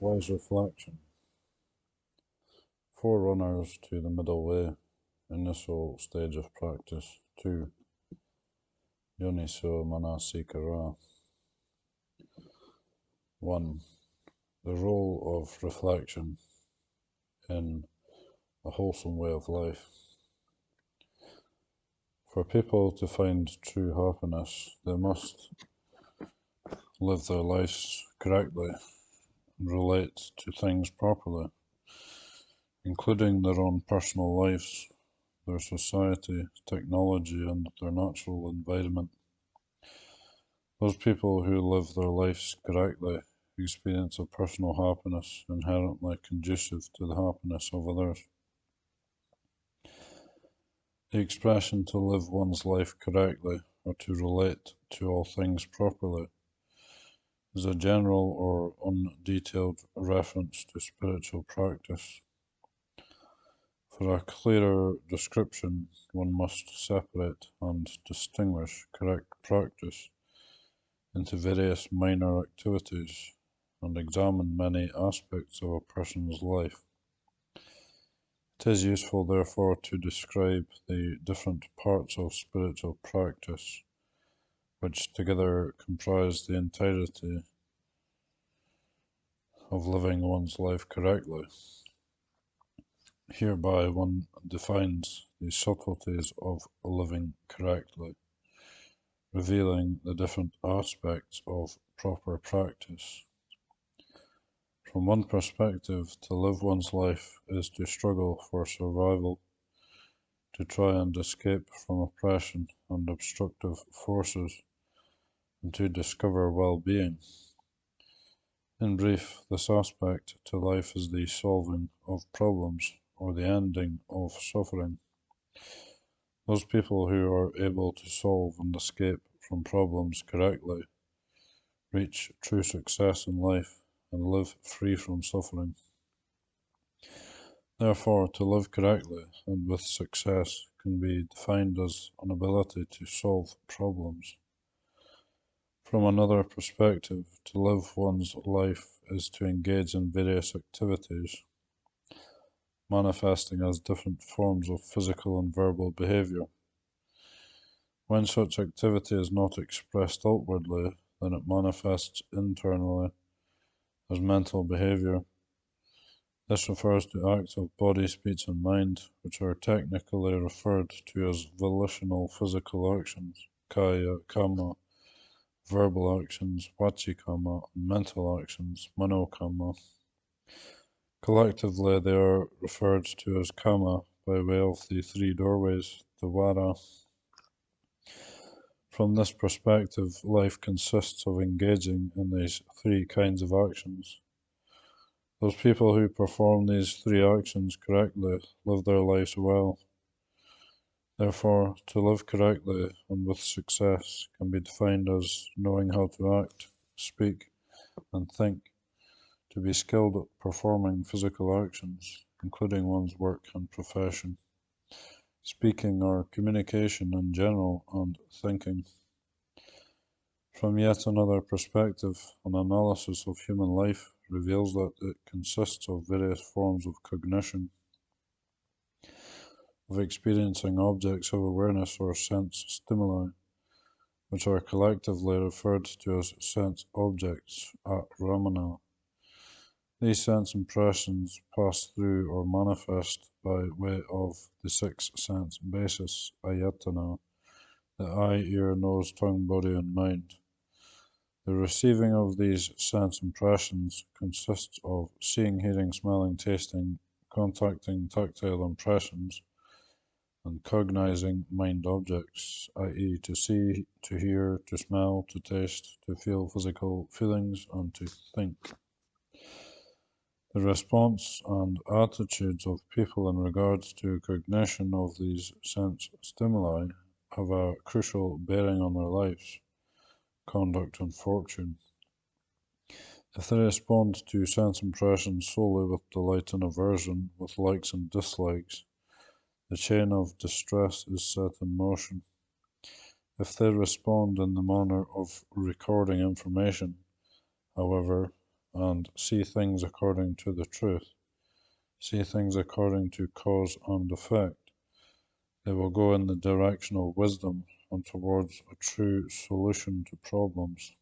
Wise reflection. Forerunners to the middle way. Initial stage of practice. 2. Yoniso Manasikara. 1. The role of reflection in a wholesome way of life. For people to find true happiness, they must live their lives correctly and relate to things properly, including their own personal lives, their society, technology, and their natural environment. Those people who live their lives correctly experience a personal happiness inherently conducive to the happiness of others. The expression to live one's life correctly, or to relate to all things properly, is a general or undetailed reference to spiritual practice. For a clearer description, one must separate and distinguish correct practice into various minor activities and examine many aspects of a person's life. It is useful, therefore, to describe the different parts of spiritual practice, which together comprise the entirety of living one's life correctly. Hereby one defines the subtleties of living correctly, revealing the different aspects of proper practice. From one perspective, to live one's life is to struggle for survival, to try and escape from oppression and obstructive forces, and to discover well-being. In brief, this aspect to life is the solving of problems, or the ending of suffering. Those people who are able to solve and escape from problems correctly reach true success in life and live free from suffering. Therefore, to live correctly and with success can be defined as an ability to solve problems. From another perspective, to live one's life is to engage in various activities, manifesting as different forms of physical and verbal behavior. When such activity is not expressed outwardly, then it manifests internally as mental behavior. This refers to acts of body, speech, and mind, which are technically referred to as volitional physical actions, kaya, kama, verbal actions, vachikama, and mental actions, manokama. Collectively, they are referred to as kama by way of the three doorways, the vara. From this perspective, life consists of engaging in these three kinds of actions. Those people who perform these three actions correctly live their lives well. Therefore, to live correctly and with success can be defined as knowing how to act, speak, and think, to be skilled at performing physical actions, including one's work and profession, speaking or communication in general, and thinking. From yet another perspective, an analysis of human life reveals that it consists of various forms of cognition, of experiencing objects of awareness or sense stimuli, which are collectively referred to as sense objects at Ramana. These sense impressions pass through or manifest by way of the six sense bases, ayatana, the eye, ear, nose, tongue, body, and mind. The receiving of these sense impressions consists of seeing, hearing, smelling, tasting, contacting tactile impressions, and cognizing mind objects, i.e. to see, to hear, to smell, to taste, to feel physical feelings, and to think. The response and attitudes of people in regards to cognition of these sense stimuli have a crucial bearing on their lives, conduct, and fortune. If they respond to sense impressions solely with delight and aversion, with likes and dislikes, the chain of distress is set in motion. If they respond in the manner of recording information, however, and see things according to the truth, see things according to cause and effect. They will go in the direction of wisdom and towards a true solution to problems.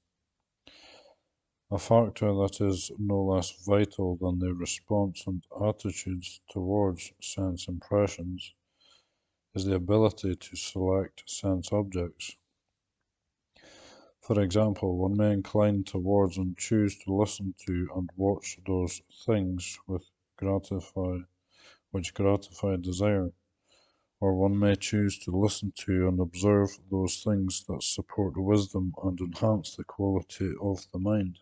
A factor that is no less vital than their response and attitudes towards sense impressions is the ability to select sense objects. For example, one may incline towards and choose to listen to and watch those things which gratify desire, or one may choose to listen to and observe those things that support wisdom and enhance the quality of the mind.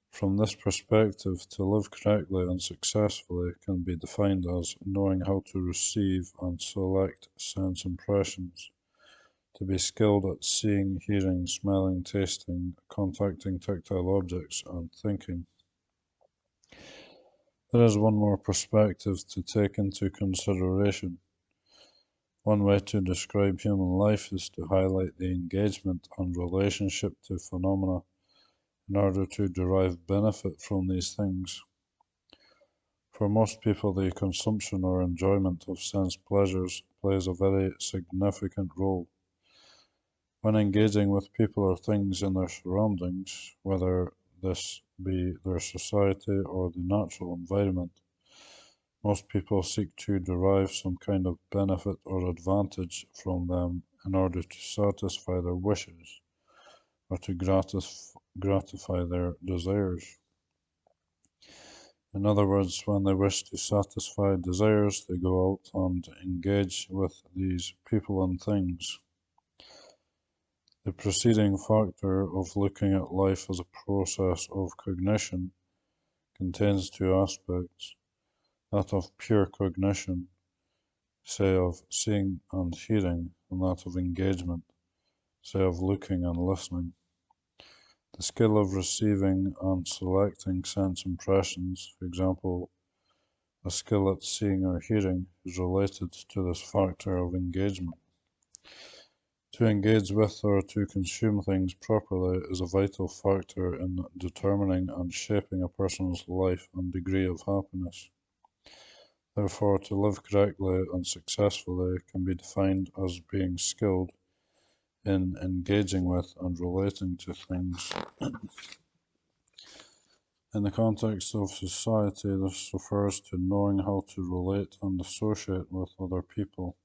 From this perspective, to live correctly and successfully can be defined as knowing how to receive and select sense impressions, to be skilled at seeing, hearing, smelling, tasting, contacting tactile objects, and thinking. There is one more perspective to take into consideration. One way to describe human life is to highlight the engagement and relationship to phenomena in order to derive benefit from these things. For most people, the consumption or enjoyment of sense pleasures plays a very significant role. When engaging with people or things in their surroundings, whether this be their society or the natural environment, most people seek to derive some kind of benefit or advantage from them in order to satisfy their wishes or to gratify their desires. In other words, when they wish to satisfy desires, they go out and engage with these people and things. The preceding factor of looking at life as a process of cognition contains two aspects, that of pure cognition, say of seeing and hearing, and that of engagement, say of looking and listening. The skill of receiving and selecting sense impressions, for example, a skill at seeing or hearing, is related to this factor of engagement. To engage with or to consume things properly is a vital factor in determining and shaping a person's life and degree of happiness. Therefore, to live correctly and successfully can be defined as being skilled in engaging with and relating to things. In the context of society, this refers to knowing how to relate and associate with other people.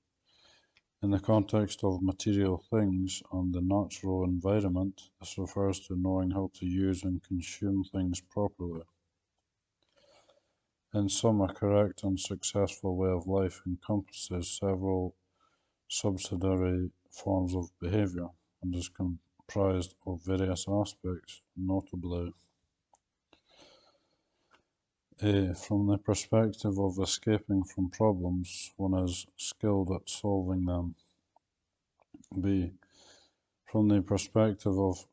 In the context of material things and the natural environment, this refers to knowing how to use and consume things properly. In sum, a correct and successful way of life encompasses several subsidiary forms of behavior and is comprised of various aspects, notably A. From the perspective of escaping from problems, one is skilled at solving them. B. From the perspective of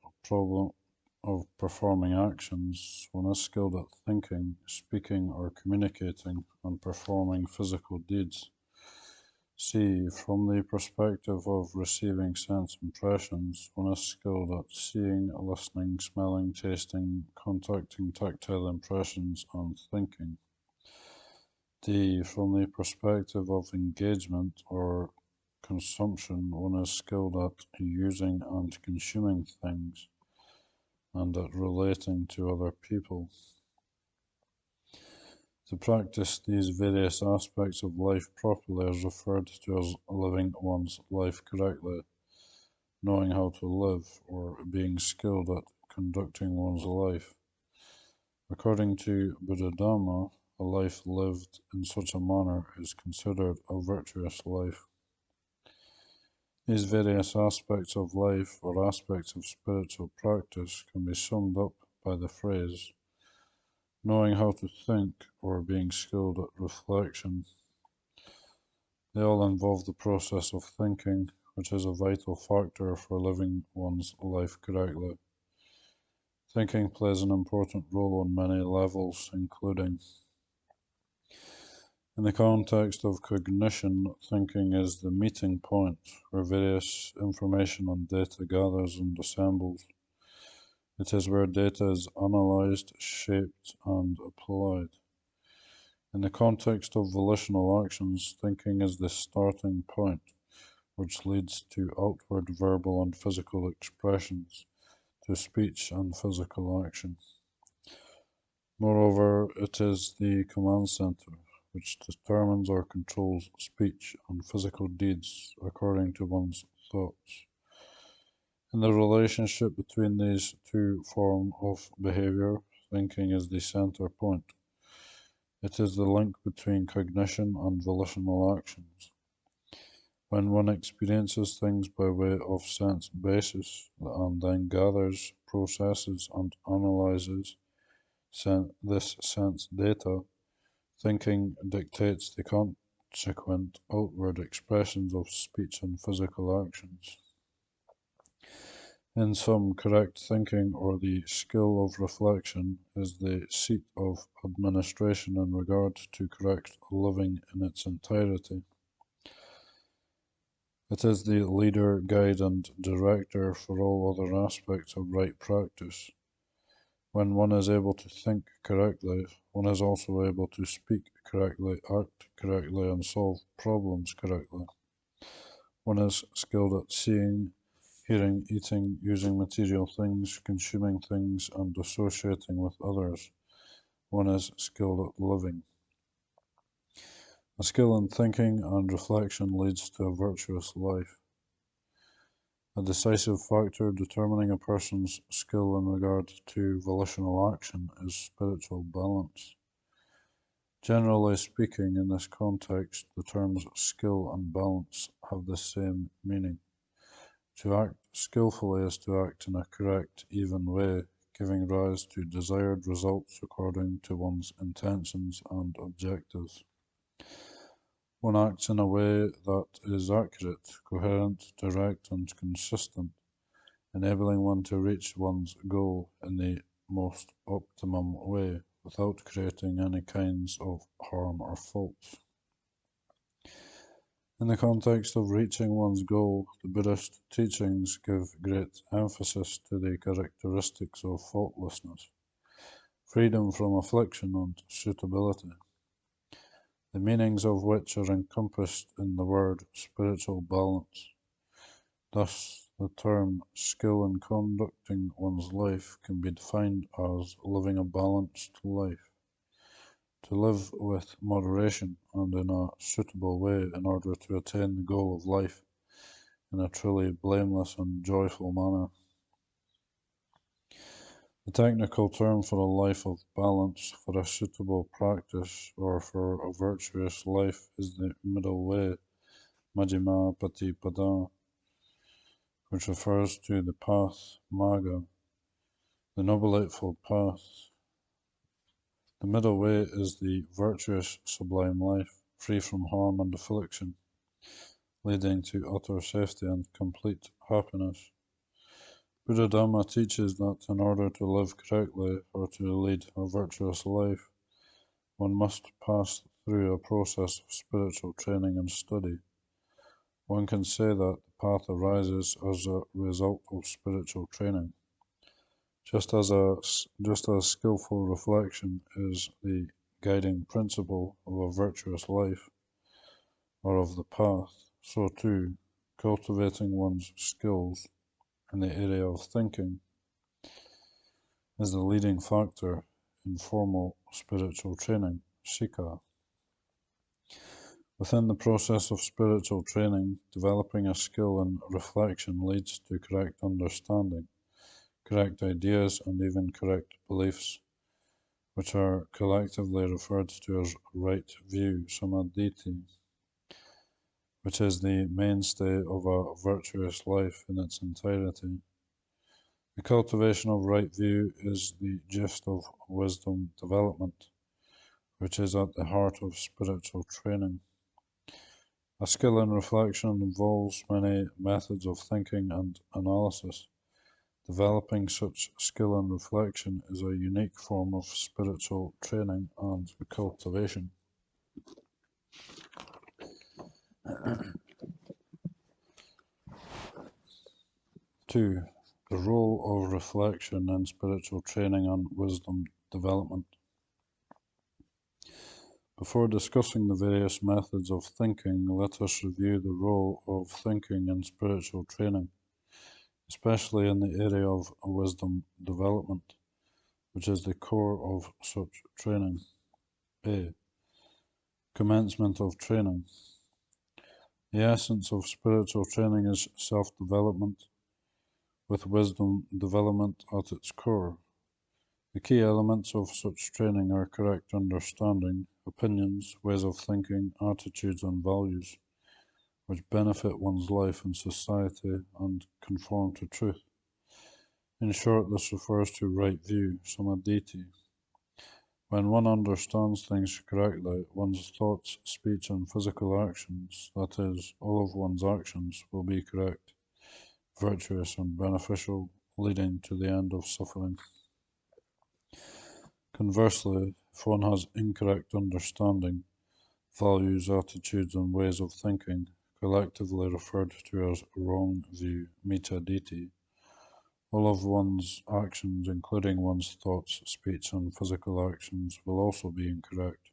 performing actions, one is skilled at thinking, speaking or communicating, and performing physical deeds. C. From the perspective of receiving sense impressions, one is skilled at seeing, listening, smelling, tasting, contacting tactile impressions, and thinking. D. From the perspective of engagement or consumption, one is skilled at using and consuming things and at relating to other people. To practice these various aspects of life properly is referred to as living one's life correctly, knowing how to live, or being skilled at conducting one's life. According to Buddha-Dhamma, a life lived in such a manner is considered a virtuous life. These various aspects of life, or aspects of spiritual practice, can be summed up by the phrase knowing how to think, or being skilled at reflection. They all involve the process of thinking, which is a vital factor for living one's life correctly. Thinking plays an important role on many levels, including in the context of cognition, thinking is the meeting point where various information and data gathers and assembles. It is where data is analyzed, shaped, and applied. In the context of volitional actions, thinking is the starting point, which leads to outward verbal and physical expressions, to speech and physical action. Moreover, it is the command center, which determines or controls speech and physical deeds according to one's thoughts. In the relationship between these two forms of behavior, thinking is the center point. It is the link between cognition and volitional actions. When one experiences things by way of sense basis and then gathers, processes, and analyzes this sense data, thinking dictates the consequent outward expressions of speech and physical actions. In sum, correct thinking, or the skill of reflection, is the seat of administration in regard to correct living in its entirety. It is the leader, guide, and director for all other aspects of right practice. When one is able to think correctly, one is also able to speak correctly, act correctly, and solve problems correctly. One is skilled at seeing, hearing, eating, using material things, consuming things, and associating with others. One is skilled at living. A skill in thinking and reflection leads to a virtuous life. A decisive factor determining a person's skill in regard to volitional action is spiritual balance. Generally speaking, in this context, the terms skill and balance have the same meaning. To act skillfully is to act in a correct, even way, giving rise to desired results according to one's intentions and objectives. One acts in a way that is accurate, coherent, direct, and consistent, enabling one to reach one's goal in the most optimum way without creating any kinds of harm or faults. In the context of reaching one's goal, the Buddhist teachings give great emphasis to the characteristics of faultlessness, freedom from affliction, and suitability, the meanings of which are encompassed in the word spiritual balance. Thus, the term skill in conducting one's life can be defined as living a balanced life, to live with moderation and in a suitable way in order to attain the goal of life in a truly blameless and joyful manner. The technical term for a life of balance, for a suitable practice, or for a virtuous life is the middle way, Majjhima Patipada, which refers to the path, Magga, the Noble Eightfold Path. The middle way is the virtuous sublime life, free from harm and affliction, leading to utter safety and complete happiness. Buddha Dhamma teaches that in order to live correctly or to lead a virtuous life, one must pass through a process of spiritual training and study. One can say that the path arises as a result of spiritual training. Just as skillful reflection is the guiding principle of a virtuous life or of the path, so too, cultivating one's skills in the area of thinking is the leading factor in formal spiritual training, Sikha. Within the process of spiritual training, developing a skill in reflection leads to correct understanding, correct ideas, and even correct beliefs, which are collectively referred to as right view, samadhi, which is the mainstay of a virtuous life in its entirety. The cultivation of right view is the gist of wisdom development, which is at the heart of spiritual training. A skill in reflection involves many methods of thinking and analysis. Developing such skill in reflection is a unique form of spiritual training and cultivation. 2. The role of reflection in spiritual training and wisdom development. Before discussing the various methods of thinking, let us review the role of thinking in spiritual training, especially in the area of wisdom development, which is the core of such training. A. Commencement of training. The essence of spiritual training is self-development, with wisdom development at its core. The key elements of such training are correct understanding, opinions, ways of thinking, attitudes, and values, which benefit one's life and society and conform to truth. In short, this refers to right view, samadhi. When one understands things correctly, one's thoughts, speech, and physical actions, that is, all of one's actions, will be correct, virtuous, and beneficial, leading to the end of suffering. Conversely, if one has incorrect understanding, values, attitudes, and ways of thinking, collectively referred to as wrong view, metta-ditthi, all of one's actions, including one's thoughts, speech, and physical actions, will also be incorrect.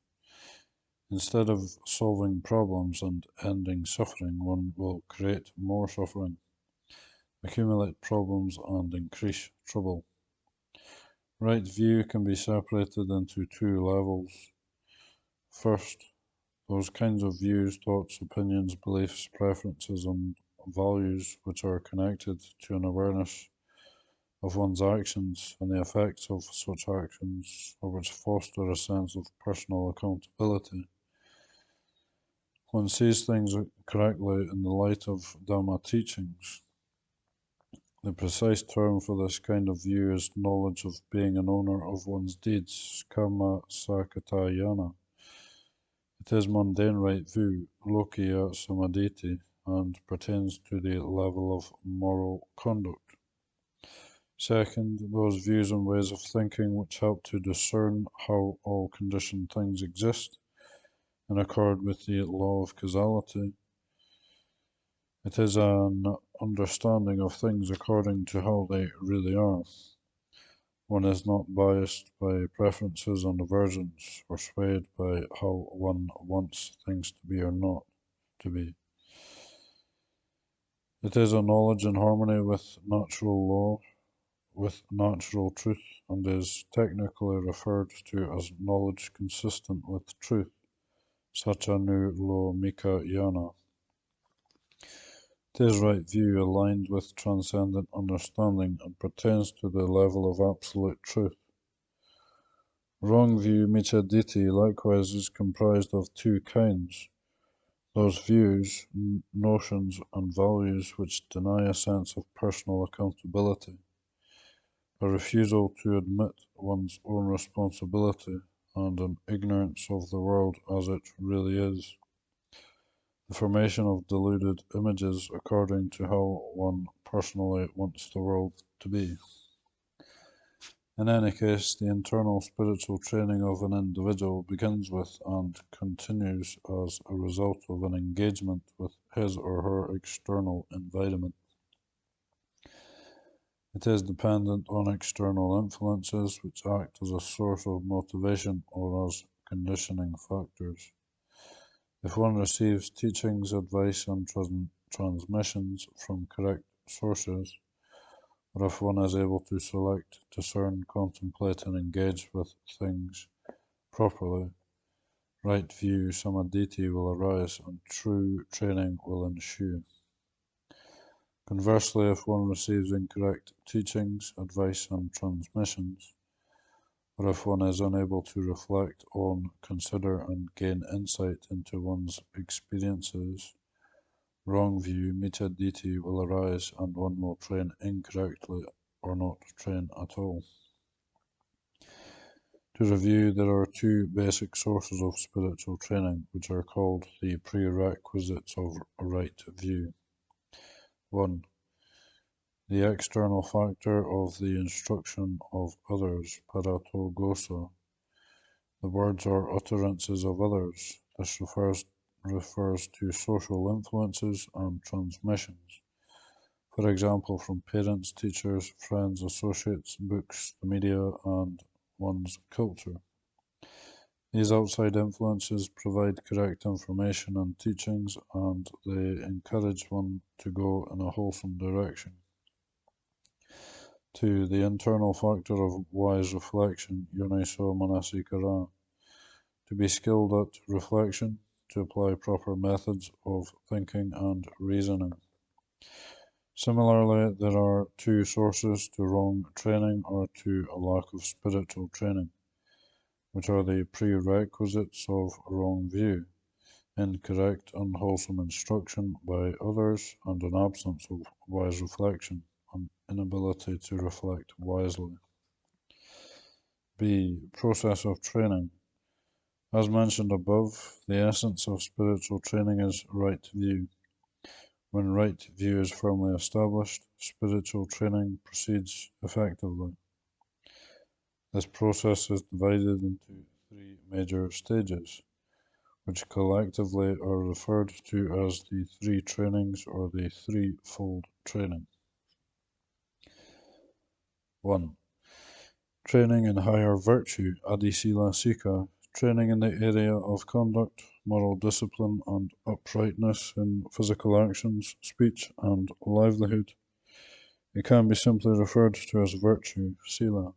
Instead of solving problems and ending suffering, one will create more suffering, accumulate problems, and increase trouble. Right view can be separated into two levels. First, those kinds of views, thoughts, opinions, beliefs, preferences, and values which are connected to an awareness of one's actions and the effects of such actions, or which foster a sense of personal accountability. One sees things correctly in the light of Dhamma teachings. The precise term for this kind of view is knowledge of being an owner of one's deeds, kamma sakatayana. It is mundane right view, lokiya samadhi, and pertains to the level of moral conduct. Second, those views and ways of thinking which help to discern how all conditioned things exist in accord with the law of causality. It is an understanding of things according to how they really are. One is not biased by preferences and aversions, or swayed by how one wants things to be or not to be. It is a knowledge in harmony with natural law, with natural truth, and is technically referred to as knowledge consistent with truth, Satchanu Lo Mika Yana. It is right view aligned with transcendent understanding and pertains to the level of absolute truth. Wrong view, miccha-ditthi, likewise is comprised of two kinds. Those views, notions, and values which deny a sense of personal accountability, a refusal to admit one's own responsibility, and an ignorance of the world as it really is. The formation of deluded images according to how one personally wants the world to be. In any case, the internal spiritual training of an individual begins with and continues as a result of an engagement with his or her external environment. It is dependent on external influences which act as a source of motivation or as conditioning factors. If one receives teachings, advice, and transmissions from correct sources, or if one is able to select, discern, contemplate, and engage with things properly, right view, samadhi will arise and true training will ensue. Conversely, if one receives incorrect teachings, advice, and transmissions, or if one is unable to reflect on, consider, and gain insight into one's experiences, wrong view, miccha-ditthi, will arise and one will train incorrectly or not train at all. To review, there are two basic sources of spiritual training, which are called the prerequisites of right view. 1. The external factor of the instruction of others, parato gosa. The words or utterances of others. This refers to social influences and transmissions. For example, from parents, teachers, friends, associates, books, the media, and one's culture. These outside influences provide correct information and teachings, and they encourage one to go in a wholesome direction. 2. The internal factor of wise reflection, Yoniso Manasikara. To be skilled at reflection, to apply proper methods of thinking and reasoning. Similarly, there are two sources to wrong training or to a lack of spiritual training, which are the prerequisites of a wrong view, incorrect, unwholesome instruction by others, and an absence of wise reflection, an inability to reflect wisely. B. Process of training. As mentioned above, the essence of spiritual training is right view. When right view is firmly established, spiritual training proceeds effectively. This process is divided into three major stages, which collectively are referred to as the three trainings or the threefold training. 1. Training in higher virtue, Adisila Sika, training in the area of conduct, moral discipline, and uprightness in physical actions, speech, and livelihood. It can be simply referred to as virtue, Sila.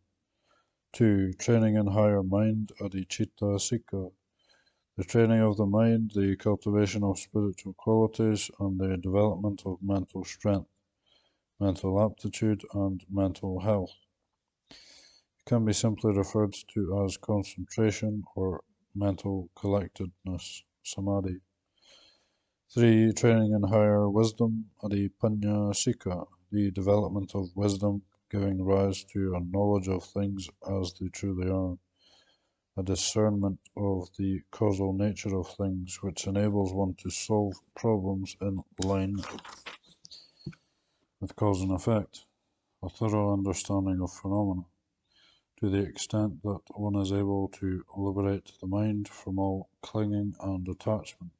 2. Training in higher mind, Adicitta Sika, the training of the mind, the cultivation of spiritual qualities, and the development of mental strength, mental aptitude, and mental health. It can be simply referred to as concentration or mental collectedness, samadhi. 3. Training in higher wisdom, adipanya sika, the development of wisdom, giving rise to a knowledge of things as they truly are, a discernment of the causal nature of things, which enables one to solve problems in line with cause and effect, a thorough understanding of phenomena, to the extent that one is able to liberate the mind from all clinging and attachment,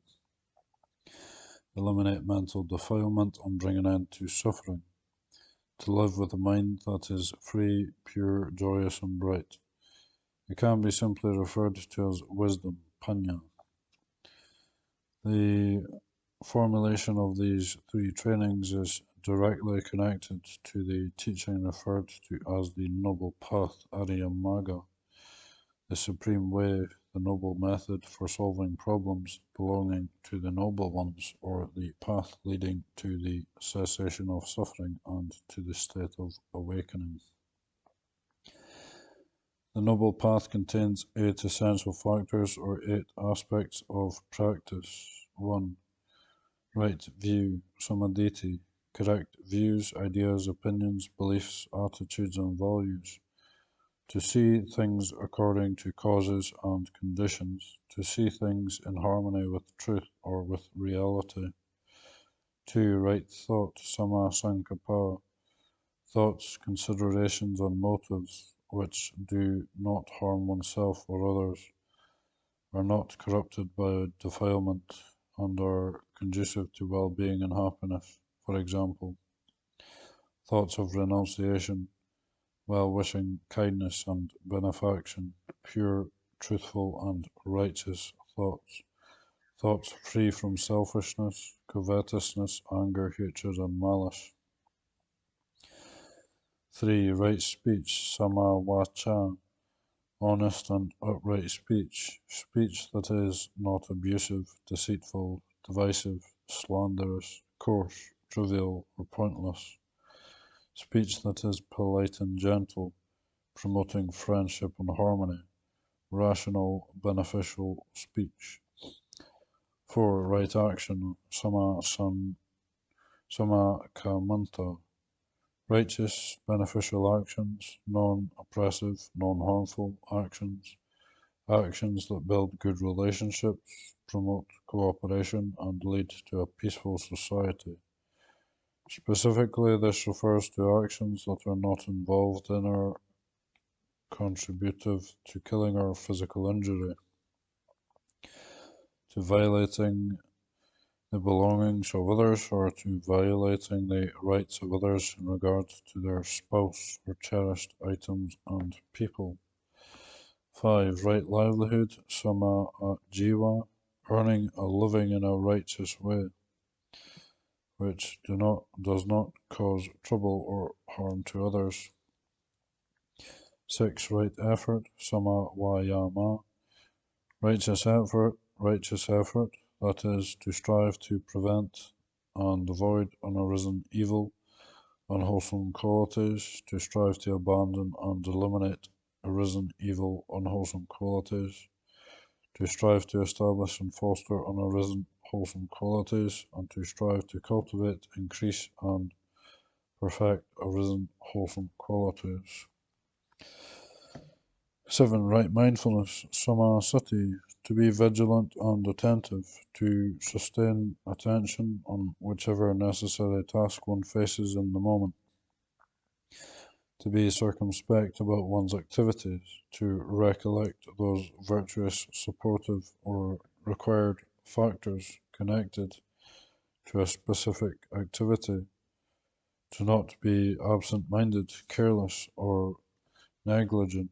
eliminate mental defilement and bring an end to suffering, to live with a mind that is free, pure, joyous, and bright. It can be simply referred to as wisdom, panya. The formulation of these three trainings is directly connected to the teaching referred to as the Noble Path, Arya Magga, the supreme way, the noble method for solving problems belonging to the noble ones, or the path leading to the cessation of suffering and to the state of awakening. The Noble Path contains 8 essential factors or 8 aspects of practice. 1. Right view, samadhi, correct views, ideas, opinions, beliefs, attitudes, and values. To see things according to causes and conditions, to see things in harmony with truth or with reality. 2. Right thought, sama sankappa, thoughts, considerations, and motives which do not harm oneself or others, are not corrupted by defilement, and are conducive to well-being and happiness. For example, thoughts of renunciation, well-wishing, kindness, and benefaction, pure, truthful, and righteous thoughts, thoughts free from selfishness, covetousness, anger, hatred, and malice. 3. Right speech, sama vacha, honest and upright speech, speech that is not abusive, deceitful, divisive, slanderous, coarse, trivial, or pointless, speech that is polite and gentle, promoting friendship and harmony, rational, beneficial speech. 4. Right action, samakamanta, righteous, beneficial actions, non-oppressive, non-harmful actions, actions that build good relationships, promote cooperation, and lead to a peaceful society. Specifically, this refers to actions that are not involved in or contributive to killing or physical injury, to violating the belongings of others or to violating the rights of others in regard to their spouse or cherished items and people. 5. Right livelihood, sama jiwa, earning a living in a righteous way, which does not cause trouble or harm to others. 6. Right effort, sama wayama, righteous effort, that is, to strive to prevent and avoid unarisen evil, unwholesome qualities, to strive to abandon and eliminate arisen evil, unwholesome qualities, to strive to establish and foster unarisen wholesome qualities, and to strive to cultivate, increase, and perfect arisen wholesome qualities. 7. Right mindfulness, samasati, to be vigilant and attentive, to sustain attention on whichever necessary task one faces in the moment, to be circumspect about one's activities, to recollect those virtuous, supportive, or required factors connected to a specific activity, to not be absent-minded, careless, or negligent.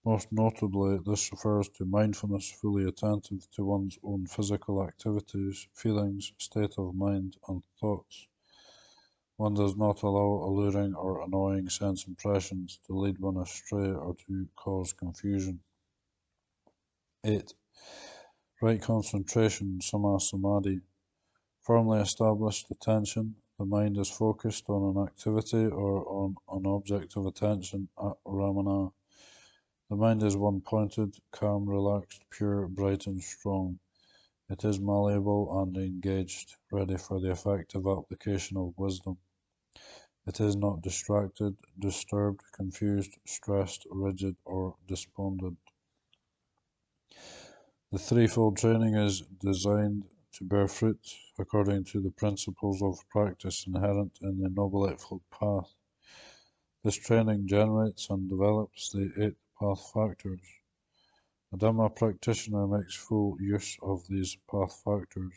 Most notably, this refers to mindfulness fully attentive to one's own physical activities, feelings, state of mind, and thoughts. One does not allow alluring or annoying sense impressions to lead one astray or to cause confusion. 8. Right concentration, samadhi. Firmly established attention, the mind is focused on an activity or on an object of attention at ramana. The mind is one-pointed, calm, relaxed, pure, bright and strong. It is malleable and engaged, ready for the effective application of wisdom. It is not distracted, disturbed, confused, stressed, rigid, or despondent. The threefold training is designed to bear fruit according to the principles of practice inherent in the Noble Eightfold Path. This training generates and develops the 8 path factors. A Dhamma practitioner makes full use of these path factors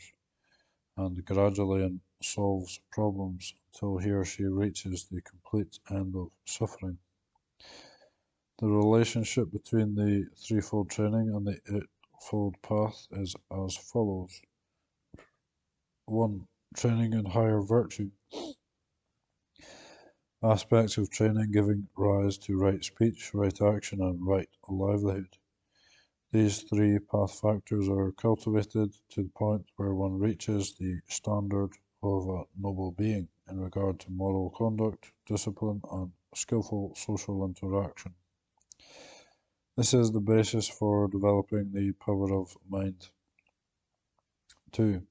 and gradually solves problems until he or she reaches the complete end of suffering. The relationship between the threefold training and the eightfold path is as follows. 1. Training in higher virtue. Aspects of training giving rise to right speech, right action, and right livelihood. These 3 path factors are cultivated to the point where one reaches the standard of a noble being in regard to moral conduct, discipline, and skillful social interaction. This is the basis for developing the power of mind. 2.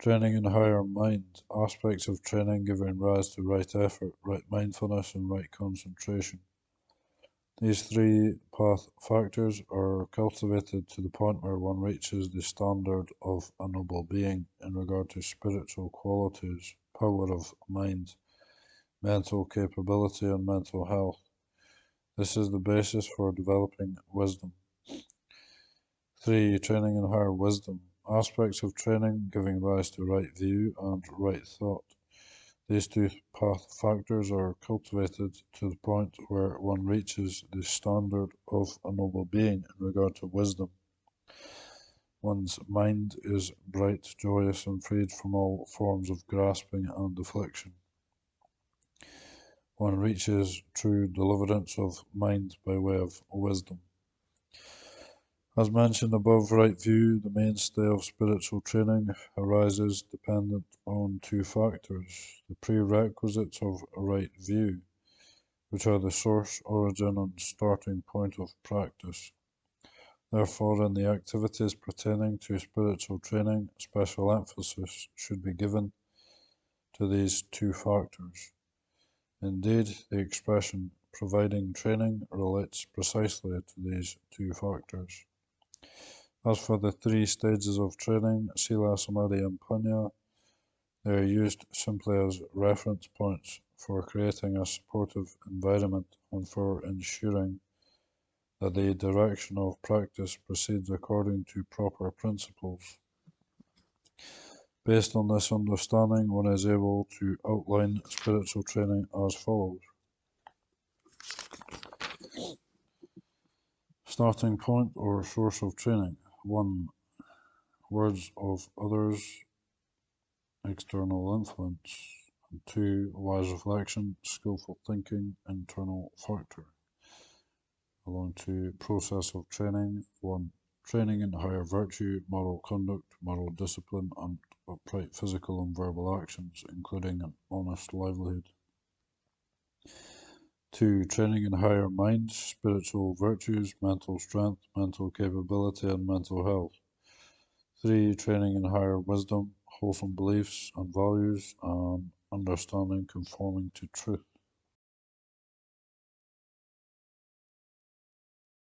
Training in higher mind. Aspects of training giving rise to right effort, right mindfulness, and right concentration. These 3 path factors are cultivated to the point where one reaches the standard of a noble being in regard to spiritual qualities, power of mind, mental capability, and mental health. This is the basis for developing wisdom. 3. Training in higher wisdom. Aspects of training giving rise to right view and right thought. These 2 path factors are cultivated to the point where one reaches the standard of a noble being in regard to wisdom. One's mind is bright, joyous, and freed from all forms of grasping and affliction. One reaches true deliverance of mind by way of wisdom. As mentioned above, right view, the mainstay of spiritual training, arises dependent on 2 factors, the prerequisites of right view, which are the source, origin, and starting point of practice. Therefore, in the activities pertaining to spiritual training, special emphasis should be given to these 2 factors. Indeed, the expression providing training relates precisely to these 2 factors. As for the 3 stages of training, Sila, Samadhi, and Panya, they are used simply as reference points for creating a supportive environment and for ensuring that the direction of practice proceeds according to proper principles. Based on this understanding, one is able to outline spiritual training as follows. Starting point or source of training. 1. Words of others, external influence. And 2. Wise reflection, skillful thinking, internal factor. Along to process of training. 1. Training in higher virtue, moral conduct, moral discipline, and upright physical and verbal actions, including an honest livelihood. 2. Training in higher minds, spiritual virtues, mental strength, mental capability, and mental health. 3. Training in higher wisdom, wholesome beliefs and values, and understanding conforming to truth.